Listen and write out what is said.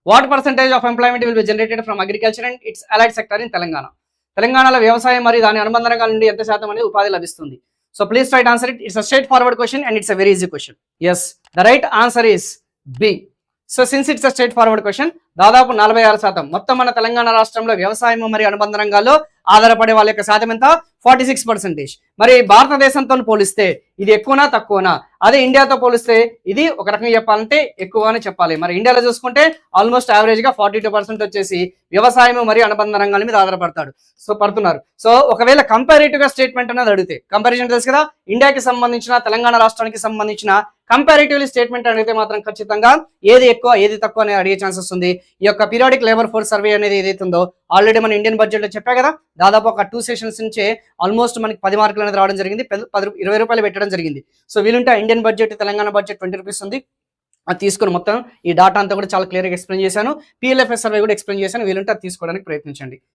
What percentage of employment will be generated from agriculture and it's allied sector in Telangana? తెలంగాణలో వ్యవసాయం మరియు దాని అనుబంధ రంగాల నుండి ఎంత శాతం అనేది ఉపాధి లభిస్తుంది? So please write answer it. It's a straightforward question and it's a very easy question. Yes, the right answer is B. So since it's a straightforward question, దాదాపు 46% మొత్తం మన తెలంగాణ రాష్ట్రంలో వ్యవసాయం మరియు అనుబంధ రంగాల్లో ఆధారపడే వాళ్ళ యొక్క శాతం ఎంత? 46%. మరి భారతదేశంతో పోలిస్తే ఇది ఎక్కువనా తక్కువనా? అదే ఇండియాతో పోలిస్తే ఇది ఒక రకంగా చెప్పాలంటే ఎక్కువగానే చెప్పాలి. మరి ఇండియాలో చూసుకుంటే ఆల్మోస్ట్ యావరేజ్ గా 42% వచ్చేసి వ్యవసాయం మరియు అనుబంధ రంగాల మీద ఆధారపడతాడు. సో పడుతున్నారు. సో ఒకవేళ కంపారిటివ్ గా స్టేట్మెంట్ అనేది అడిగితే, కంపారిజన్ తెలుసు కదా, ఇండియాకి సంబంధించిన తెలంగాణ రాష్ట్రానికి సంబంధించిన కంపారిటివ్లీ స్టేట్మెంట్ అడిగితే మాత్రం ఖచ్చితంగా ఏది ఎక్కువ ఏది తక్కువ అనేది అడిగే ఛాన్సెస్ ఉంది. ఈ యొక్క పీరియాడిక్ లేబర్ ఫోర్స్ సర్వే అనేది ఏదైతే ఉందో ఆల్రెడీ మన ఇండియన్ బడ్జెట్ లో చెప్పా కదా, దాదాపు ఒక 2 సెషన్స్ నుంచే ఆల్మోస్ట్ మనకి 10 మార్కులు అనేది రావడం జరిగింది. 20 రూపాయలు పెట్టడం జరిగింది. సో వీలుంటే Indian budget Telangana budget 20 rupees ఉంది, అది తీసుకుని మొత్తం ఈ డాటా అంతా కూడా చాలా క్లియర్గా ఎక్స్ప్లెయిన్ చేశాను. PLFS సర్వే కూడా ఎక్స్ప్లెయిన్ చేశాను. వీలుంటే అది తీసుకోవడానికి ప్రయత్నించండి.